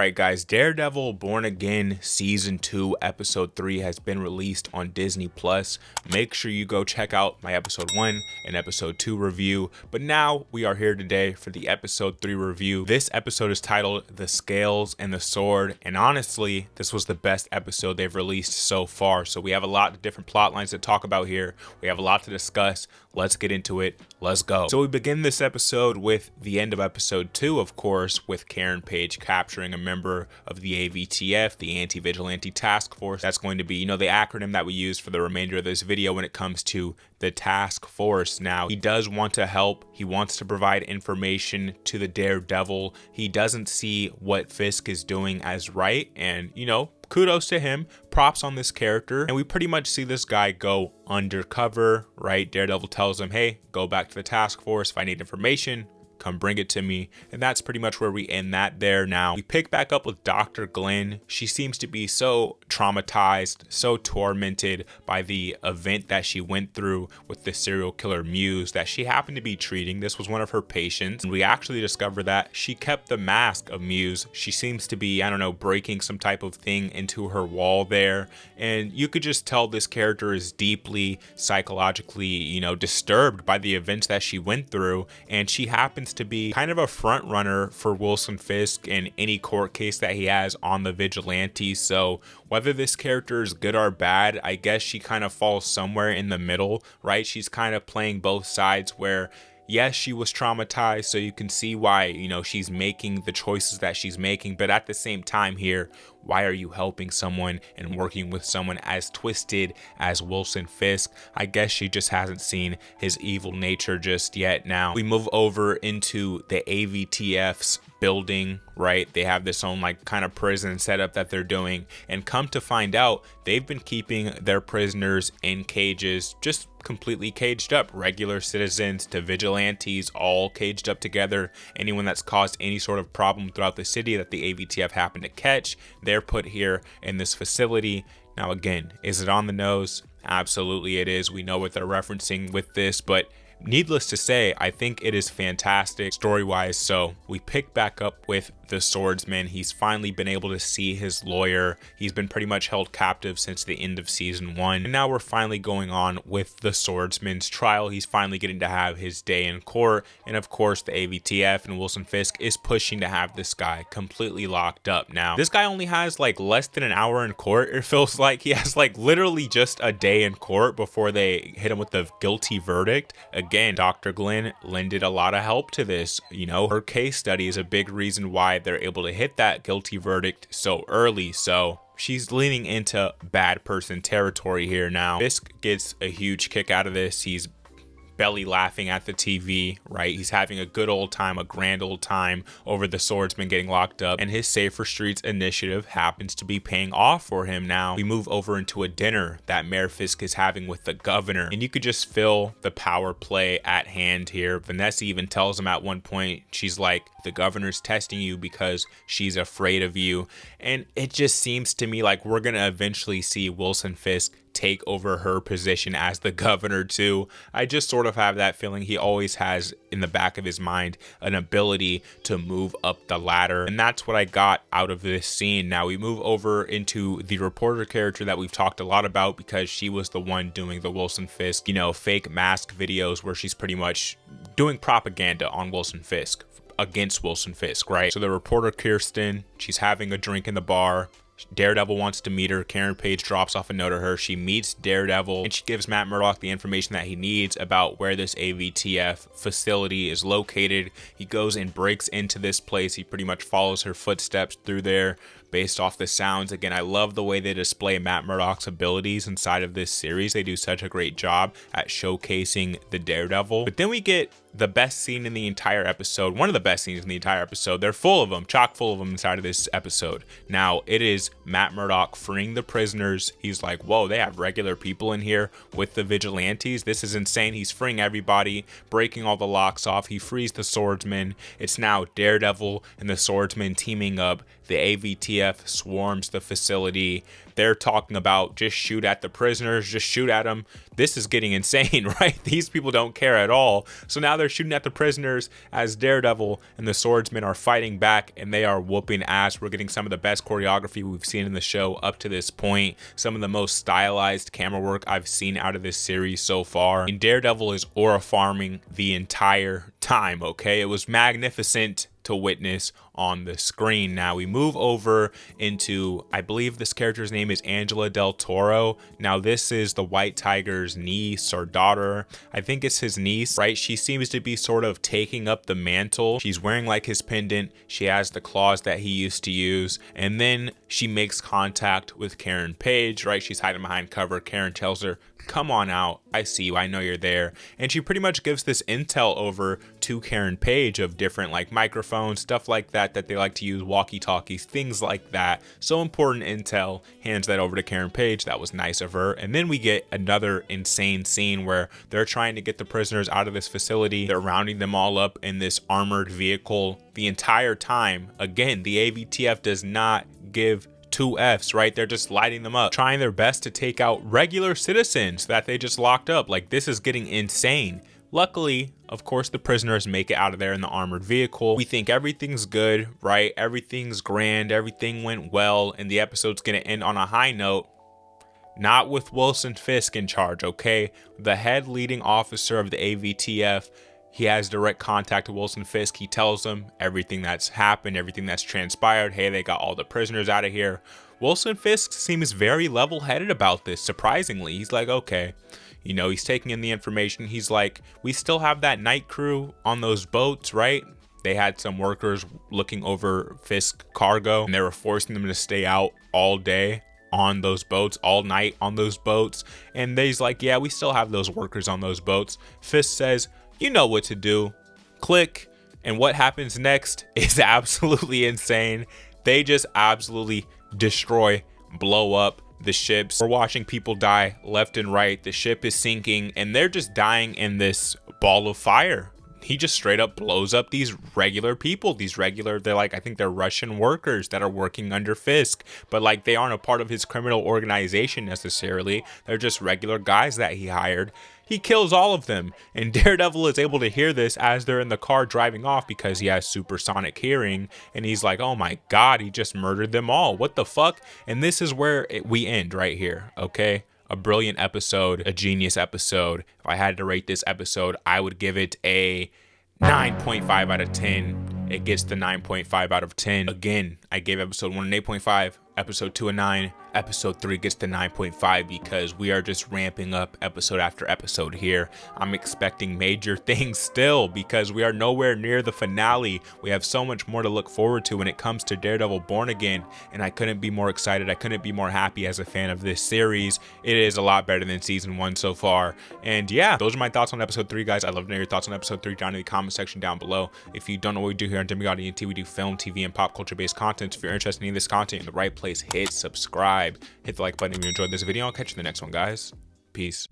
Alright guys, Daredevil Born Again Season 2 Episode 3 has been released on Disney Plus. Make sure you go check out my Episode 1 and Episode 2 review. But now we are here today for the Episode 3 review. This episode is titled The Scales and the Sword, and honestly, this was the best episode they've released so far. So we have a lot of different plot lines to talk about here. We have a lot to discuss. Let's get into it. Let's go. So we begin this episode with the end of Episode 2, of course, with Karen Page capturing a member of the AVTF, the Anti-Vigilante Task Force. That's going to be, the acronym that we use for the remainder of this video when it comes to the task force. Now, he does want to help. He wants to provide information to the Daredevil. He doesn't see what Fisk is doing as right, and, kudos to him, props on this character. And we pretty much see this guy go undercover, right? Daredevil tells him, hey, go back to the task force. If I need information, come bring it to me. And that's pretty much where we end that there. Now we pick back up with Dr. Glenn. She seems to be so traumatized, so tormented by the event that she went through with the serial killer Muse that she happened to be treating. This was one of her patients, and we actually discover that she kept the mask of Muse. She seems to be, breaking some type of thing into her wall there, and you could just tell this character is deeply psychologically, disturbed by the events that she went through, and she happens to be kind of a front runner for Wilson Fisk in any court case that he has on the Vigilante. So whether this character is good or bad, I guess she kind of falls somewhere in the middle, right? She's kind of playing both sides where, yes, she was traumatized, so you can see why, she's making the choices that she's making. But at the same time here, why are you helping someone and working with someone as twisted as Wilson Fisk? I guess she just hasn't seen his evil nature just yet. Now, we move over into the AVTF's building, right? They have this own kind of prison setup that they're doing, and come to find out, they've been keeping their prisoners in cages, just completely caged up. Regular citizens to vigilantes, all caged up together. Anyone that's caused any sort of problem throughout the city that the AVTF happen to catch, they're put here in this facility. Now again, is it on the nose? Absolutely it is. We know what they're referencing with this, but needless to say, I think it is fantastic story-wise. So we pick back up with the Swordsman. He's finally been able to see his lawyer. He's been pretty much held captive since the end of season 1. And now we're finally going on with the Swordsman's trial. He's finally getting to have his day in court. And of course, the AVTF and Wilson Fisk is pushing to have this guy completely locked up. Now, this guy only has less than an hour in court. It feels like he has literally just a day in court before they hit him with the guilty verdict. Again, Dr. Glenn lended a lot of help to this. Her case study is a big reason why they're able to hit that guilty verdict so early. So she's leaning into bad person territory here. Now, Fisk gets a huge kick out of this. He's belly laughing at the TV, right? He's having a good old time, a grand old time over the Swordsman getting locked up, and his Safer Streets initiative happens to be paying off for him. Now we move over into a dinner that Mayor Fisk is having with the governor, and you could just feel the power play at hand here. Vanessa even tells him at one point, she's like, the governor's testing you because she's afraid of you. And it just seems to me like we're gonna eventually see Wilson Fisk take over her position as the governor too. I just sort of have that feeling. He always has in the back of his mind an ability to move up the ladder, and that's what I got out of this scene. Now we move over into the reporter character that we've talked a lot about because she was the one doing the Wilson Fisk, fake mask videos where she's pretty much doing propaganda on Wilson Fisk against Wilson Fisk, right? So the reporter Kirsten, she's having a drink in the bar. Daredevil wants to meet her. Karen Page drops off a note to her. She meets Daredevil, and she gives Matt Murdock the information that he needs about where this AVTF facility is located. He goes and breaks into this place. He pretty much follows her footsteps through there based off the sounds. Again, I love the way they display Matt Murdock's abilities inside of this series. They do such a great job at showcasing the Daredevil. But then we get the best scene in the entire episode, one of the best scenes in the entire episode. They're full of them, chock full of them inside of this episode. Now, it is Matt Murdock freeing the prisoners. He's like, whoa, they have regular people in here with the vigilantes. This is insane. He's freeing everybody, breaking all the locks off. He frees the Swordsman. It's now Daredevil and the Swordsman teaming up. The AVTF AVTF swarms the facility. They're talking about just shoot at the prisoners, just shoot at them. This is getting insane, right? These people don't care at all. So now they're shooting at the prisoners as Daredevil and the Swordsman are fighting back, and they are whooping ass. We're getting some of the best choreography we've seen in the show up to this point. Some of the most stylized camera work I've seen out of this series so far. And Daredevil is aura farming the entire time, okay? It was magnificent to witness on the screen. Now we move over into, I believe this character's name is Angela Del Toro. Now this is the White Tiger's niece or daughter. I think it's his niece, right? She seems to be sort of taking up the mantle. She's wearing like his pendant. She has the claws that he used to use. And then she makes contact with Karen Page, right? She's hiding behind cover. Karen tells her, come on out, I see you, I know you're there. And she pretty much gives this intel over to Karen Page of different like microphones, stuff like that they like to use, walkie-talkies, things like that. So important intel, hands that over to Karen Page. That was nice of her. And then we get another insane scene where they're trying to get the prisoners out of this facility. They're rounding them all up in this armored vehicle the entire time. Again, the AVTF does not give two F's, right? They're just lighting them up, trying their best to take out regular citizens that they just locked up. Like, this is getting insane. Luckily, of course, the prisoners make it out of there in the armored vehicle. We think everything's good, right? Everything's grand, everything went well, and the episode's gonna end on a high note. Not with Wilson Fisk in charge, okay? The head leading officer of the AVTF, he has direct contact with Wilson Fisk. He tells them everything that's happened, everything that's transpired. Hey, they got all the prisoners out of here. Wilson Fisk seems very level-headed about this, surprisingly. He's like, okay, you know, he's taking in the information. He's like, we still have that night crew on those boats, right? They had some workers looking over Fisk cargo, and they were forcing them to stay out all day on those boats, all night on those boats. And he's like, yeah, we still have those workers on those boats. Fisk says, you know what to do. Click. And what happens next is absolutely insane. They just absolutely destroy, blow up the ships. We're watching people die left and right. The ship is sinking and they're just dying in this ball of fire. He just straight up blows up these regular people, they're like, I think they're Russian workers that are working under Fisk, but like they aren't a part of his criminal organization necessarily. They're just regular guys that he hired. He kills all of them, and Daredevil is able to hear this as they're in the car driving off because he has supersonic hearing, and he's like, oh my God, he just murdered them all. What the fuck? And this is where we end right here, okay? A brilliant episode, a genius episode. If I had to rate this episode, I would give it a 9.5 out of 10. It gets the 9.5 out of 10. Again, I gave episode 1 an 8.5, episode 2 a 9, episode 3 gets the 9.5 because we are just ramping up episode after episode here. I'm expecting major things still because we are nowhere near the finale. We have so much more to look forward to when it comes to Daredevil Born Again, and I couldn't be more excited. I couldn't be more happy as a fan of this series. It is a lot better than season 1 so far. And yeah, those are my thoughts on episode 3, guys. I'd love to know your thoughts on episode 3 down in the comment section down below. If you don't know what we do here on Demigod ENT, we do film, TV, and pop culture based content. If you're interested in this content, in the right place, hit subscribe, hit the like button if you enjoyed this video. I'll catch you in the next one, guys. Peace.